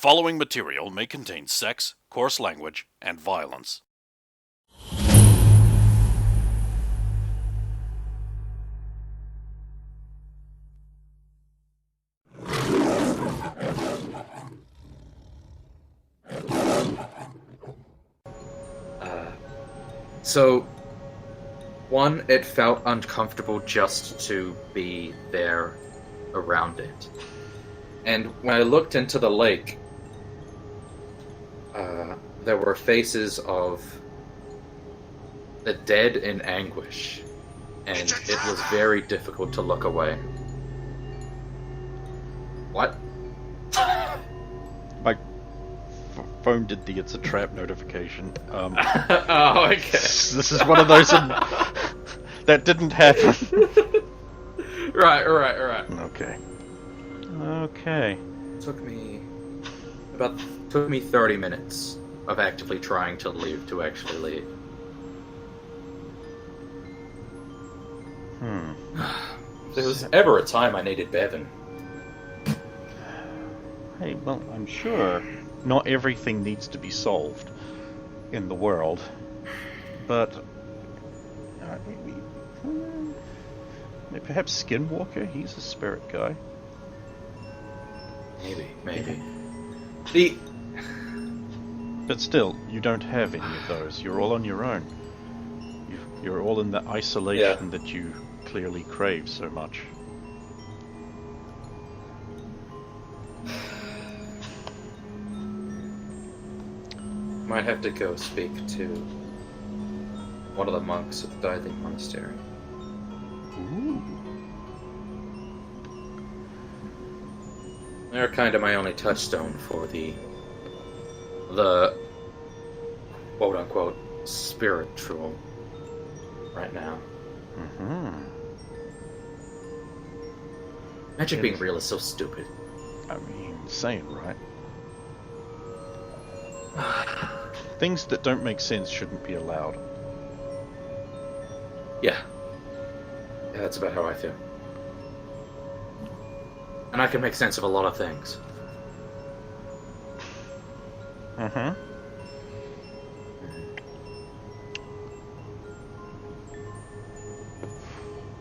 following material may contain sex, coarse language, and violence. So, one, it felt uncomfortable just to be there around it. And when I looked into the lake, there were faces of the dead in anguish, and it was very difficult to look away. What? My phone did the "it's a trap" notification. Oh, okay. This is one of those that didn't happen. Right. Okay. Took me 30 minutes of actively trying to leave to actually leave. If there was ever a time I needed Bevan. Hey, well, I'm sure not everything needs to be solved in the world, but perhaps Skinwalker. He's a spirit guy. Maybe. But still, you don't have any of those. You're all on your own. You're all in the isolation that you clearly crave so much. Might have to go speak to one of the monks at the Diving Monastery. Ooh. They're kind of my only touchstone for the quote-unquote spiritual right now. Magic being real is so stupid. I mean, insane, right? Things that don't make sense shouldn't be allowed. Yeah, that's about how I feel. And I can make sense of a lot of things.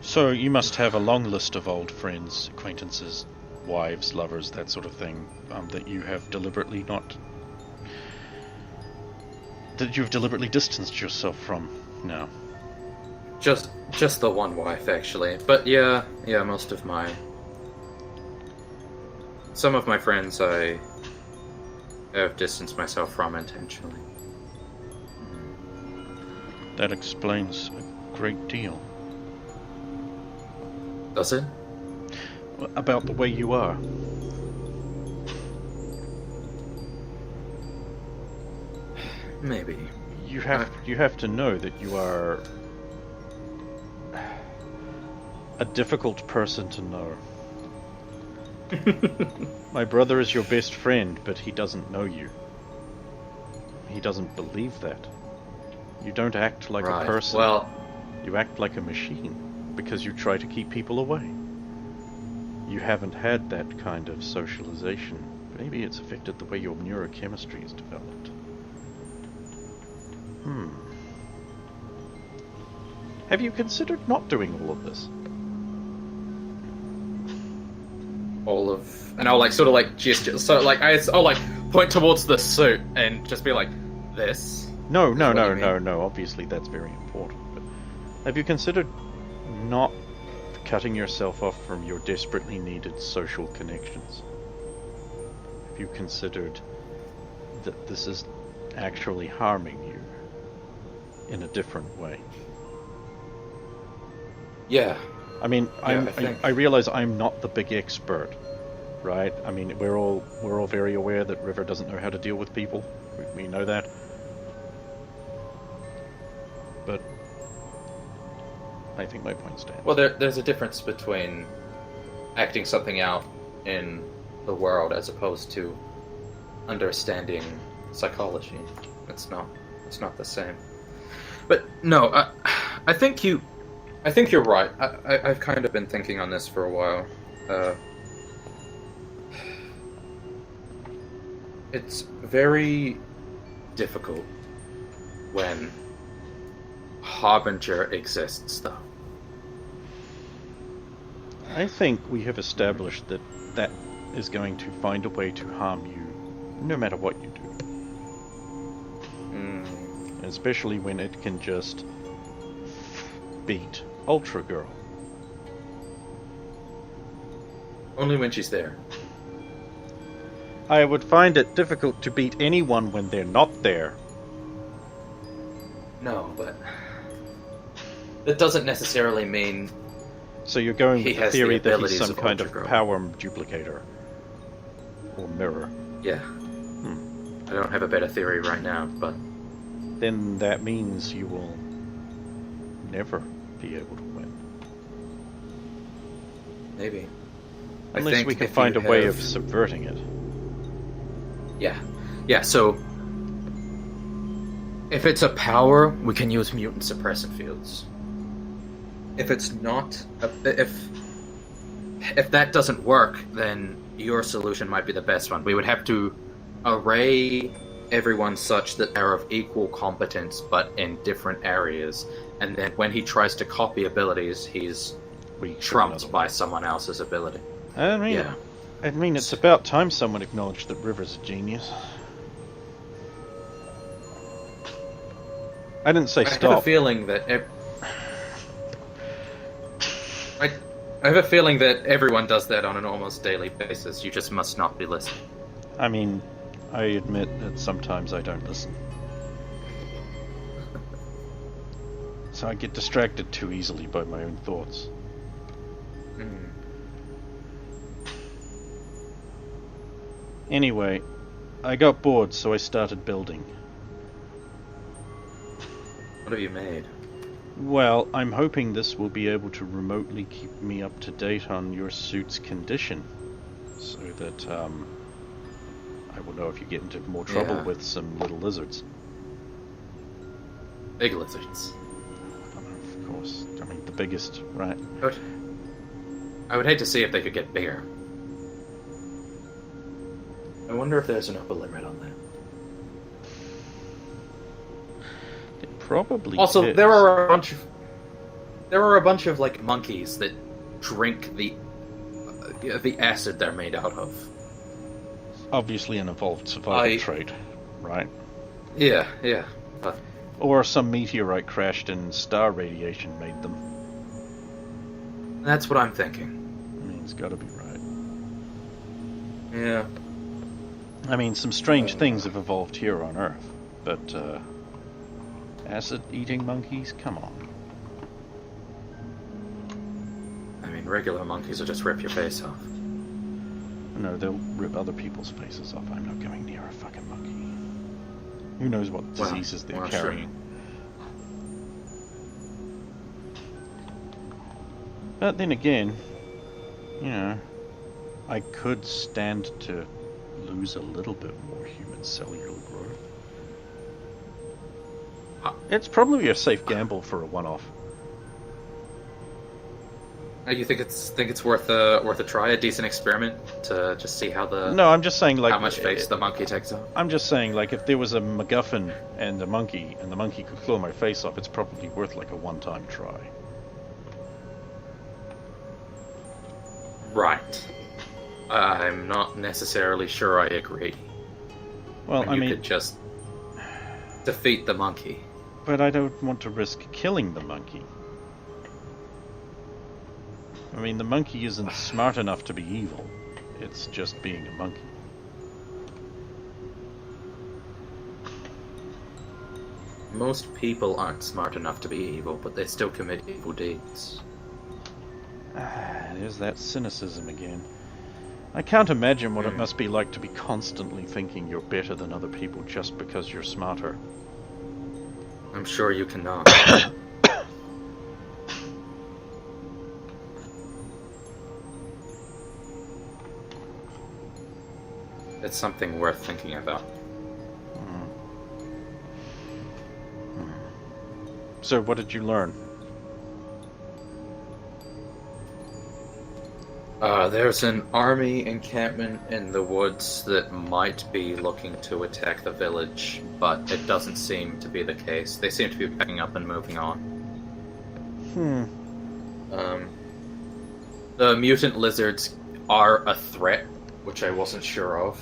So you must have a long list of old friends, acquaintances, wives, lovers, that sort of thing, that you have deliberately you've deliberately distanced yourself from now. Just the one wife, actually. But yeah, some of my friends I have distanced myself from intentionally. That explains a great deal. Does it? About the way you are. Maybe. You have to know that you are a difficult person to know. My brother is your best friend, but he doesn't know you. He doesn't believe that. You don't act like a person. Well, you act like a machine, because you try to keep people away. You haven't had that kind of socialization. Maybe it's affected the way your neurochemistry is developed. Have you considered not doing all of this? And I'll sort of gesture, so I'll point towards the suit and just be like, this? No, obviously that's very important, but have you considered not cutting yourself off from your desperately needed social connections? Have you considered that this is actually harming you in a different way? Yeah. I mean, I realize I'm not the big expert, right? I mean, we're all very aware that River doesn't know how to deal with people. We know that. But I think my point stands. Well, there's a difference between acting something out in the world as opposed to understanding psychology. It's not the same. But no, I think you're right. I've kind of been thinking on this for a while. It's very difficult when Harbinger exists, though. I think we have established that that is going to find a way to harm you, no matter what you do. Especially when it can just beat Ultra Girl. Only when she's there. I would find it difficult to beat anyone when they're not there. No, but that doesn't necessarily mean... So you're going with the theory that he's some kind of Ultra Girl. power duplicator. Or mirror. Yeah. I don't have a better theory right now, but... Then that means you will never be able to win. Maybe. Unless we can find a way of subverting it. Yeah. Yeah, so... If it's a power, we can use mutant suppressant fields. If it's not... If that doesn't work, then your solution might be the best one. We would have to array everyone such that they're of equal competence, but in different areas. And then when he tries to copy abilities, he's trumped by someone else's ability. I mean, it's about time someone acknowledged that River's a genius. I didn't say stop. I have a feeling that... I have a feeling that everyone does that on an almost daily basis. You just must not be listening. I mean, I admit that sometimes I don't listen. So I get distracted too easily by my own thoughts. Anyway, I got bored, so I started building. What have you made? Well, I'm hoping this will be able to remotely keep me up to date on your suit's condition, so that I will know if you get into more trouble with some little lizards. Big lizards. Of course. I mean, the biggest, right? I would hate to see if they could get bigger. I wonder if there's an upper limit on that. It probably Also, is. there are a bunch of like monkeys that drink the acid they're made out of. Obviously an evolved survival trait, right? Yeah. But or some meteorite crashed and star radiation made them. That's what I'm thinking. I mean, it's gotta be right. Yeah. I mean, some strange things have evolved here on Earth, but acid-eating monkeys? Come on. I mean, regular monkeys will just rip your face off. No, they'll rip other people's faces off. I'm not going near a fucking monkey. Who knows what diseases they're carrying. Sure. But then again, you know, I could stand to lose a little bit more human cellular growth. It's probably a safe gamble for a one-off. You think it's worth a try, a decent experiment to just see how the... No, I'm just saying, like, how much face the monkey takes off. I'm just saying, like, if there was a MacGuffin and the monkey could claw my face off, it's probably worth like a one-time try. Right. I'm not necessarily sure I agree. Well, I mean, you could just defeat the monkey. But I don't want to risk killing the monkey. I mean, the monkey isn't smart enough to be evil. It's just being a monkey. Most people aren't smart enough to be evil, but they still commit evil deeds. There's that cynicism again. I can't imagine what it must be like to be constantly thinking you're better than other people just because you're smarter. I'm sure you cannot. It's something worth thinking about. So, what did you learn? There's an army encampment in the woods that might be looking to attack the village, but it doesn't seem to be the case. They seem to be picking up and moving on. The mutant lizards are a threat, which I wasn't sure of.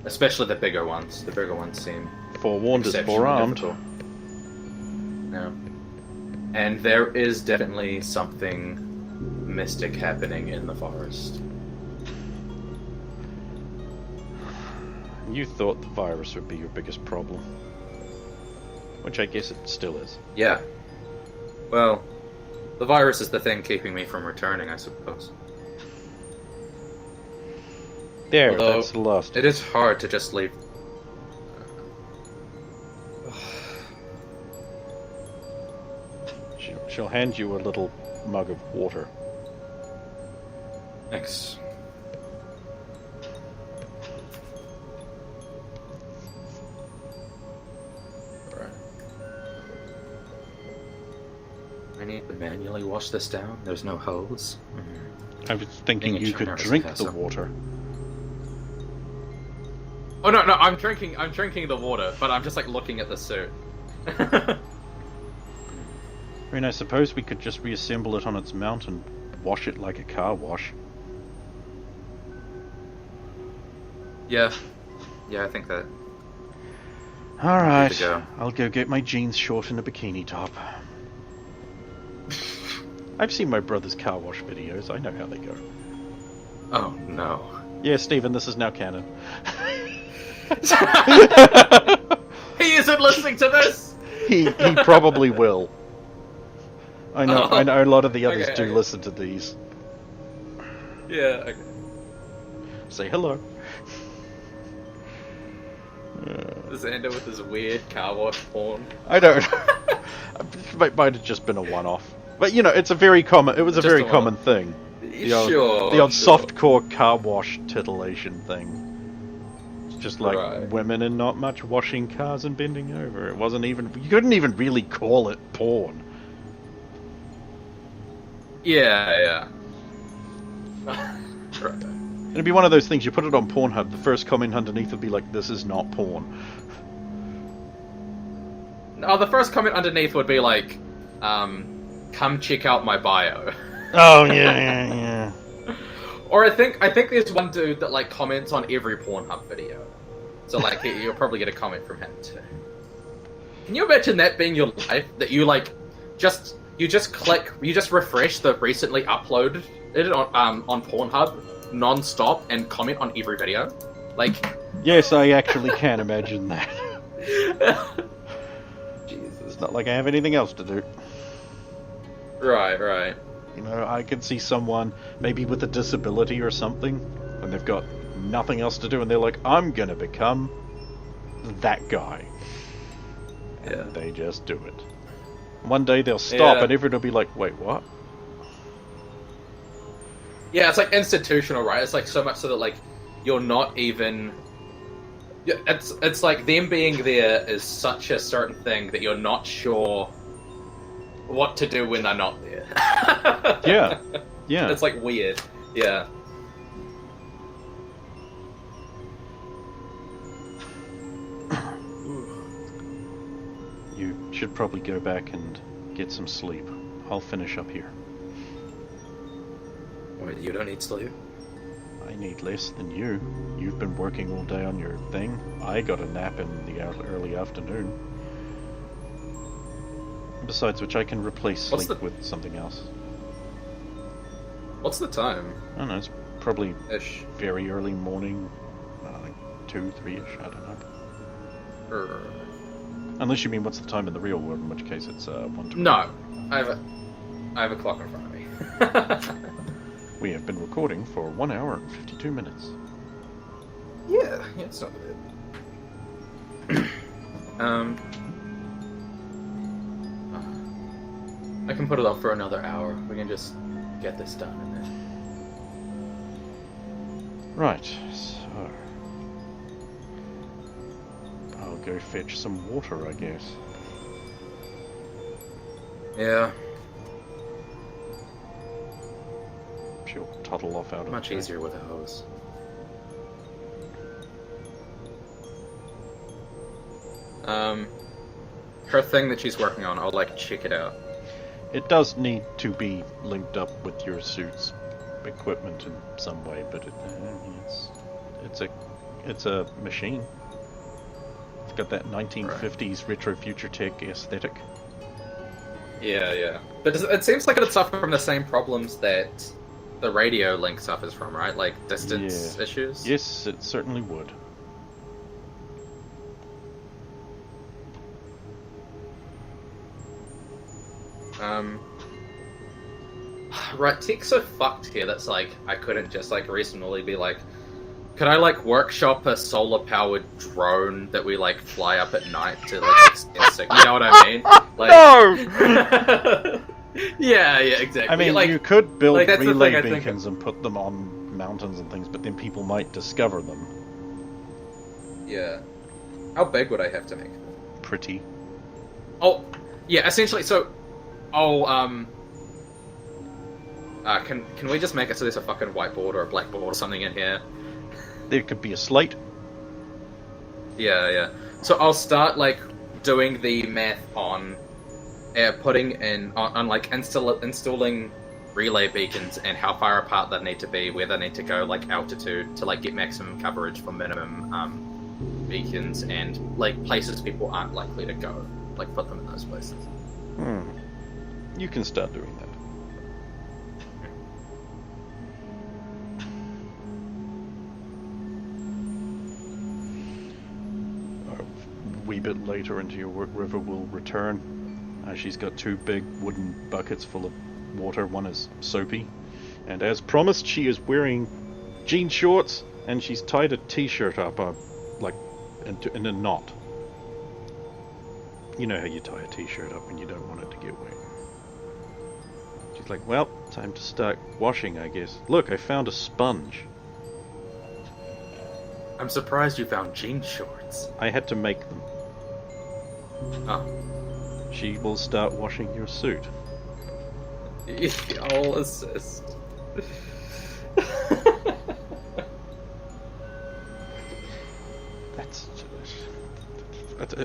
Especially the bigger ones. The bigger ones seem Forewarned is exceptionally forearmed. difficult. Yeah. And there is definitely something mystic happening in the forest. You thought the virus would be your biggest problem. Which I guess it still is. Yeah. Well, the virus is the thing keeping me from returning, I suppose. There, Although, that's the last. It is hard to just leave. She'll hand you a little mug of water. Thanks. Alright. I need to manually wash this down. There's no hose. I was thinking Dang it, you could China drink has the some. water. Oh no, I'm drinking the water, but I'm just like looking at the suit. I mean, I suppose we could just reassemble it on its mount and wash it like a car wash. Yeah, I think that. Alright, go. I'll go get my jeans short and a bikini top. I've seen my brother's car wash videos, I know how they go. Oh no. Yeah, Stephen, this is now canon. He isn't listening to this. He probably will. I know a lot of the others Okay, do okay. listen to these. Yeah. Okay. Say hello. Does it end up with this weird car wash porn? I don't. It might have just been a one-off, but you know, it's a very common. It was a Just very a one-off. common thing. The old, Sure. the old sure. softcore car wash titillation thing. It's just like Right. women and not much washing cars and bending over. It wasn't even. You couldn't even really call it porn. Yeah. Right. It'd be one of those things. You put it on Pornhub. The first comment underneath would be like, "This is not porn." No, the first comment underneath would be like, "Come check out my bio." Oh yeah. Or I think there's one dude that like comments on every Pornhub video, so like you'll probably get a comment from him too. Can you imagine that being your life? That you like just refresh the recently uploaded it on Pornhub non-stop and comment on every video, like. Yes, I actually can imagine that. Jesus. It's not like I have anything else to do. Right. You know, I can see someone maybe with a disability or something, and they've got nothing else to do, and they're like, "I'm gonna become that guy." Yeah. And they just do it. One day they'll stop, Yeah. and everyone will be like, "Wait, what?" Yeah, it's like institutional, right? It's like so much so that like you're not even. Yeah, it's like them being there is such a certain thing that you're not sure what to do when they're not there. Yeah. It's like weird. Yeah. You should probably go back and get some sleep. I'll finish up here. Wait, you don't need sleep? I need less than you. You've been working all day on your thing. I got a nap in the early afternoon. Besides which, I can replace What's sleep the- with something else. What's the time? I don't know, it's probably Ish. very early morning, like 2, 3-ish, I don't know. Or... Unless you mean what's the time in the real world, in which case it's 1:20. No, I have a clock in front of me. We have been recording for 1 hour and 52 minutes. Yeah, it's not bad. I can put it off for another hour. We can just get this done and then. Right, so... I'll go fetch some water, I guess. Yeah. she'll toddle off out of Much the way. easier with a hose. Her thing that she's working on, I'll like check it out. It does need to be linked up with your suit's equipment in some way, but it's a machine. It's got that 1950s retro future tech aesthetic. Yeah. But it seems like it'd suffer from the same problems that the radio link suffers from, right? Like distance issues? Yes, it certainly would. Right, tech's so fucked here that's like, I couldn't just like reasonably be like, could I like workshop a solar powered drone that we like fly up at night to like extend signal? You know what I mean? Like, No! yeah, exactly. I mean, like, you could build that's the relay thing I think beacons and put them on mountains and things, but then people might discover them. Yeah. How big would I have to make? Pretty. Oh, yeah, essentially, so, can we just make it so there's a fucking whiteboard or a blackboard or something in here? There could be a slate. Yeah. So I'll start, like, doing the math on putting in, on like, installing relay beacons and how far apart they need to be, where they need to go, like, altitude to, like, get maximum coverage for minimum, beacons, and, like, places people aren't likely to go. Like, put them in those places. You can start doing that. A wee bit later into your work, River will return. She's got 2 big wooden buckets full of water. One is soapy. And as promised, she is wearing jean shorts, and she's tied a t-shirt up, like, in a knot. You know how you tie a t-shirt up when you don't want it to get wet. She's like, well, time to start washing, I guess. Look, I found a sponge. I'm surprised you found jean shorts. I had to make them. Oh. She will start washing your suit. I'll assist.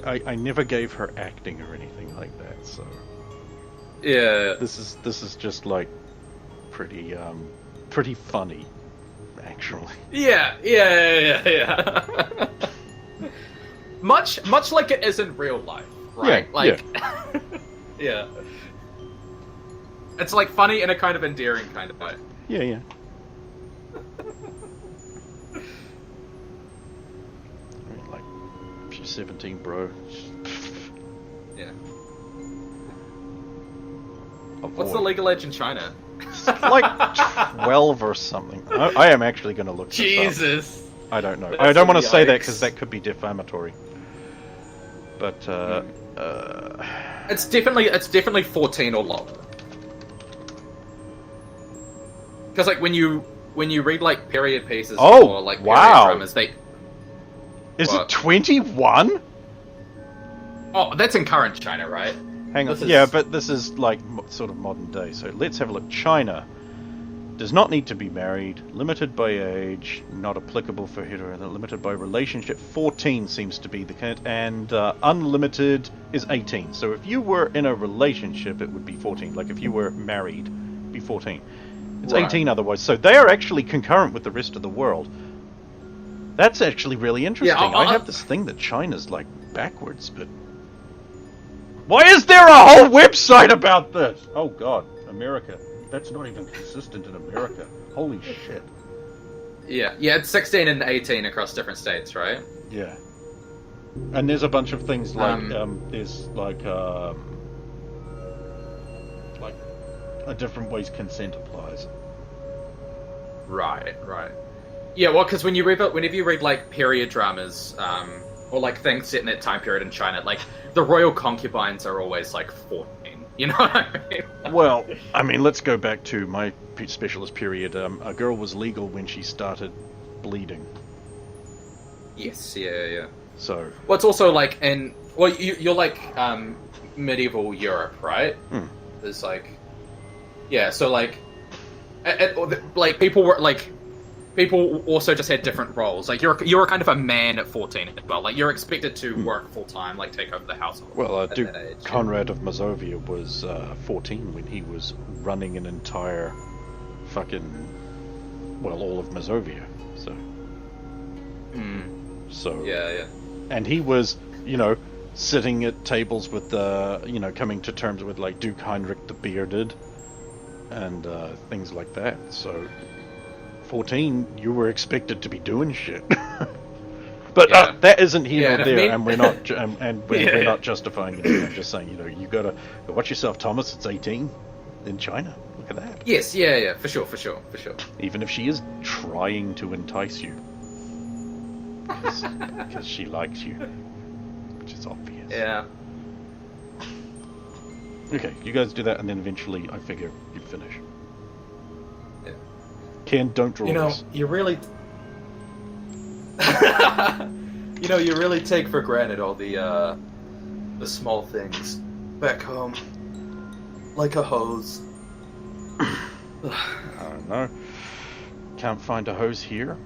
I never gave her acting or anything like that, so Yeah. this is just like pretty funny, actually. Yeah. Much like it is in real life, right? Yeah, like, yeah. It's like funny in a kind of endearing kind of way. Yeah. I mean, like, she's 17, bro. Yeah. A What's the boy. legal age in China? Like 12 or something. I am actually going to look this up. Jesus. I don't know. That's I don't want to say that yikes. because that could be defamatory. But It's definitely 14 or lower. Because like when you read like period pieces or like period wow. dramas, they is What? it 21? Oh, that's in current China, right? Hang on. This is- Yeah, but this is like sort of modern day. So let's have a look. China does not need to be married. Limited by age, not applicable for hetero. Limited by relationship. 14 seems to be the count, and unlimited is 18. So if you were in a relationship, it would be 14. Like if you were married, it'd be 14. It's Right. 18 otherwise. So they are actually concurrent with the rest of the world. That's actually really interesting. Yeah, I have this thing that China's like backwards, but why is there a whole website about this? Oh God, America. That's not even consistent in America. Holy shit. Yeah, it's 16 and 18 across different states, right? Yeah. And there's a bunch of things like there's like a different ways consent applies. Right. Yeah, well, because whenever you read like period dramas, or like things set in that time period in China, like the royal concubines are always like 14. You know what I mean? Well, I mean, let's go back to my specialist period. A girl was legal when she started bleeding. Yes, yeah. So, Well, it's also like you're like medieval Europe, right? Hmm. There's like, yeah, so like Like people were like. People also just had different roles. Like you're kind of a man at 14 as well. Like you're expected to work full time, like take over the household. Well, at Duke that age. Conrad of Mazovia was 14 when he was running an entire all of Mazovia. So Yeah. And he was, sitting at tables with coming to terms with like Duke Heinrich the Bearded and things like that. So 14, you were expected to be doing shit. But that isn't here nor there, and we're not we're not justifying it. I'm just saying, you gotta watch yourself, Thomas. It's 18 in China. Look at that. Yes, yeah, for sure. Even if she is trying to entice you, because she likes you, which is obvious. Yeah. Okay, you guys do that, and then eventually, I figure you finish. Yeah. Ken, don't draw this. You really... you really take for granted all the small things back home. Like a hose. I don't know. Can't find a hose here.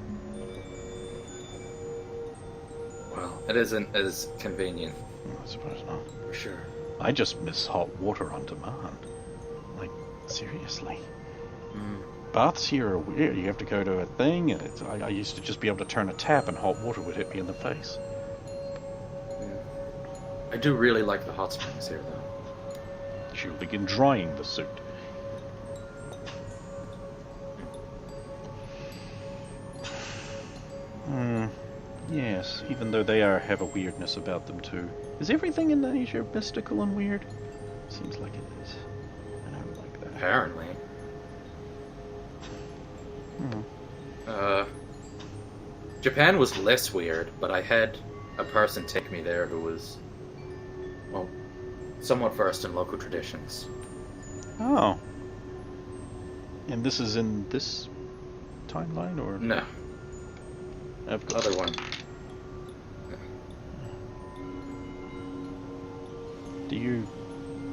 Well, it isn't as convenient. I suppose not. For sure. I just miss hot water on demand. Like, seriously. Baths here are weird. You have to go to a thing, and I used to just be able to turn a tap and hot water would hit me in the face. I do really like the hot springs here, though. She'll begin drying the suit. Yes, even though they have a weirdness about them too. Is everything in Asia mystical and weird? Seems like it is. I don't like that. Apparently. Japan was less weird, but I had a person take me there who was, well, somewhat versed in local traditions. Oh. And this is in this timeline, or? No. I've got Other one. Do you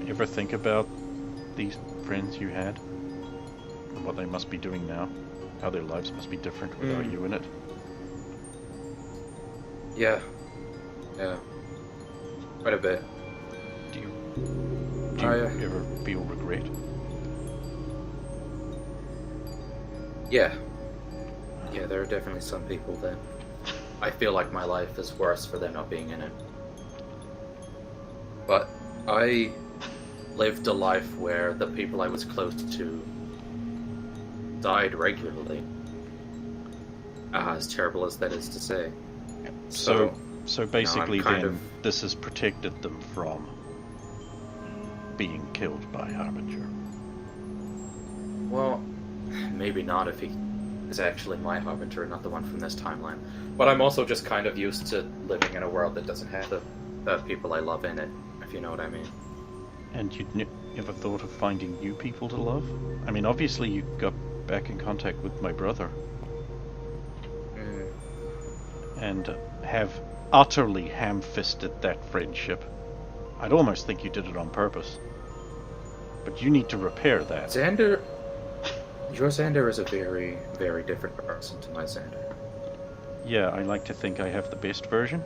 ever think about these friends you had? And what they must be doing now? How their lives must be different without you in it? Yeah. Quite a bit. Do you ever feel regret? Yeah, there are definitely some people that I feel like my life is worse for them not being in it. But I lived a life where the people I was close to died regularly. As terrible as that is to say. So basically then this has protected them from being killed by Harbinger. Well, maybe not if he is actually my Harbinger and not the one from this timeline. But I'm also just kind of used to living in a world that doesn't have the people I love in it, if you know what I mean. And you'd never thought of finding new people to love? I mean, obviously you got back in contact with my brother. And have utterly ham-fisted that friendship. I'd almost think you did it on purpose. But you need to repair that. Xander... Your Xander is a very, very different person to my Xander. Yeah, I like to think I have the best version.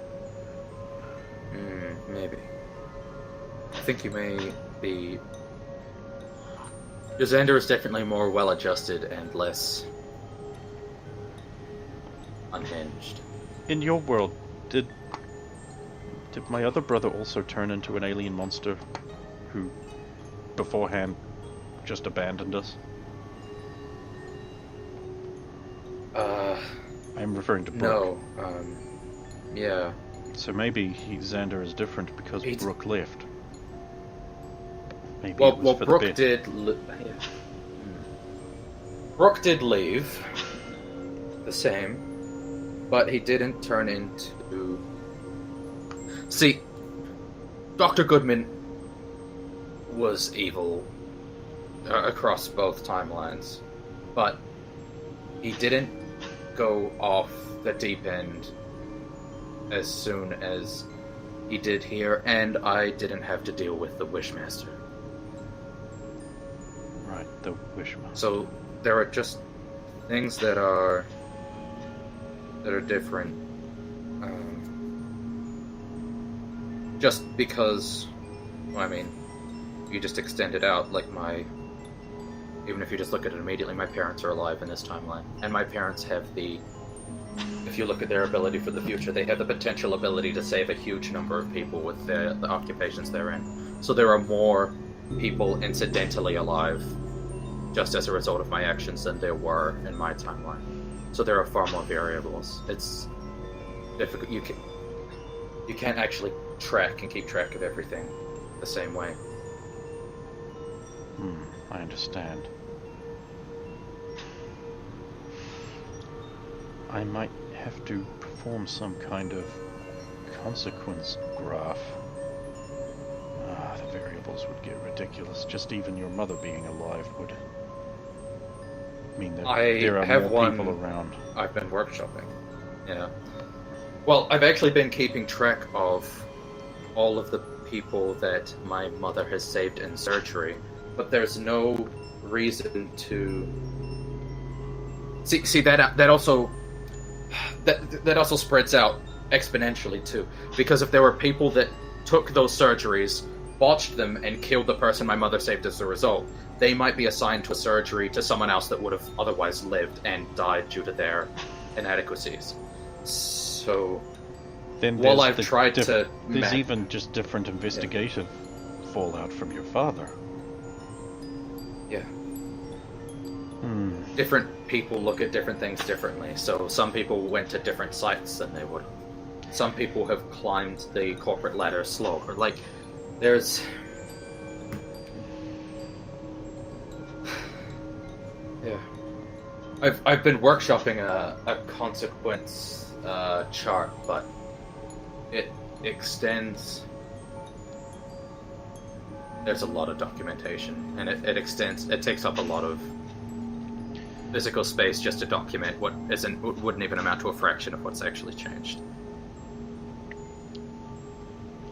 Maybe. I think you may be... Your Xander is definitely more well-adjusted and less... unhinged. In your world, did my other brother also turn into an alien monster who beforehand just abandoned us? I'm referring to Brooke. No, yeah. So maybe Xander is different because Brooke left. Maybe Well, it was for Brooke the best. did... Brooke did leave. The same. But he didn't turn into... See, Dr. Goodman was evil across both timelines. But he didn't go off the deep end as soon as he did here, and I didn't have to deal with the Wishmaster. Right, the Wishmaster. So there are just things that are different. Just because, well, I mean, you just extend it out, like even if you just look at it immediately, my parents are alive in this timeline, and my parents have if you look at their ability for the future, they have the potential ability to save a huge number of people with the occupations they're in. So there are more people incidentally alive just as a result of my actions than there were in my timeline. So there are far more variables. It's difficult. You can't actually track and keep track of everything the same way. I understand. I might have to perform some kind of consequence graph. The variables would get ridiculous. Just even your mother being alive would mean that there are more people around. I've been workshopping. Yeah. Well, I've actually been keeping track of all of the people that my mother has saved in surgery, but there's no reason to see that also spreads out exponentially too, because if there were people that took those surgeries, botched them, and killed the person my mother saved as a result, they might be assigned to a surgery to someone else that would have otherwise lived and died due to their inadequacies. So then while I've tried to... There's even just different investigative fallout from your father. Yeah. Different people look at different things differently. So some people went to different sites than they would. Some people have climbed the corporate ladder slower. Like, there's... Yeah. I've been workshopping a consequence chart, but it extends... There's a lot of documentation, and it takes up a lot of physical space just to document what wouldn't even amount to a fraction of what's actually changed.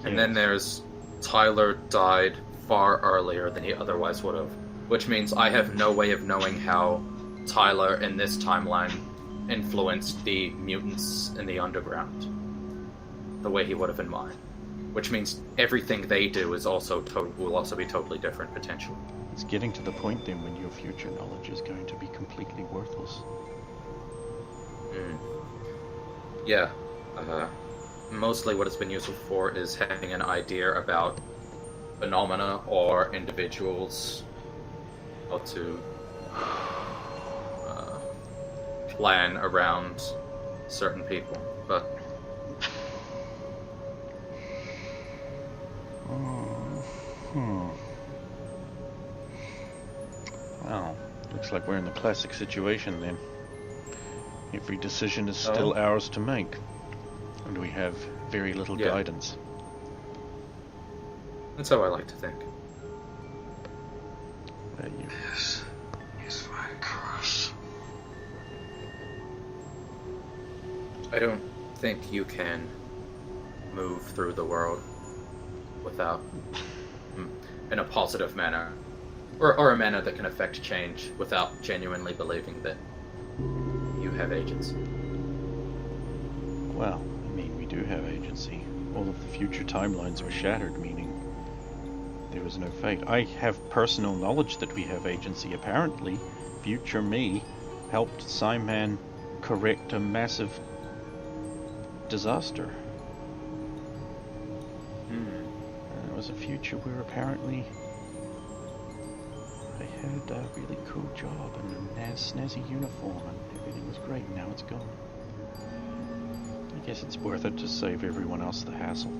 And then there's Tyler died far earlier than he otherwise would have, which means I have no way of knowing how Tyler in this timeline influenced the mutants in the underground the way he would have in mine. Which means everything they do is will also be totally different, potentially. It's getting to the point then when your future knowledge is going to be completely worthless. Yeah. Mostly what it's been useful for is having an idea about phenomena or individuals, how to plan around certain people, but... Well, looks like we're in the classic situation then. Every decision is still ours to make, and we have very little guidance. That's how I like to think. This is my curse. I don't think you can move through the world without, in a positive manner, or a manner that can affect change without genuinely believing that you have agency. Well, I mean, we do have agency. All of the future timelines were shattered, meaning there was no fate. I have personal knowledge that we have agency. Apparently, future me helped Cyman correct a massive disaster. And it was a future where apparently I had a really cool job and a snazzy uniform and everything was great, and now it's gone. I guess it's worth it to save everyone else the hassle.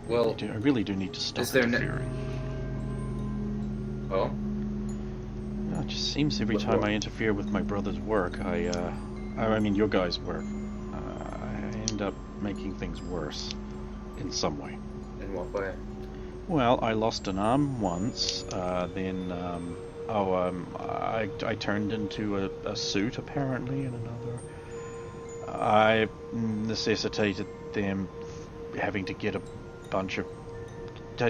Well, I really do need to stop interfering. Oh? Well, it just seems every time I interfere with my brother's work, I mean your guys' work, I end up making things worse in some way. In what way? Well, I lost an arm once, then I turned into a suit apparently in another. I necessitated them having to get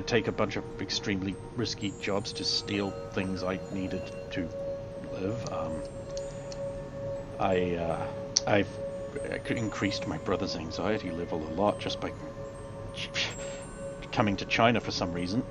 take a bunch of extremely risky jobs to steal things I needed to live. I've increased my brother's anxiety level a lot just by coming to China for some reason.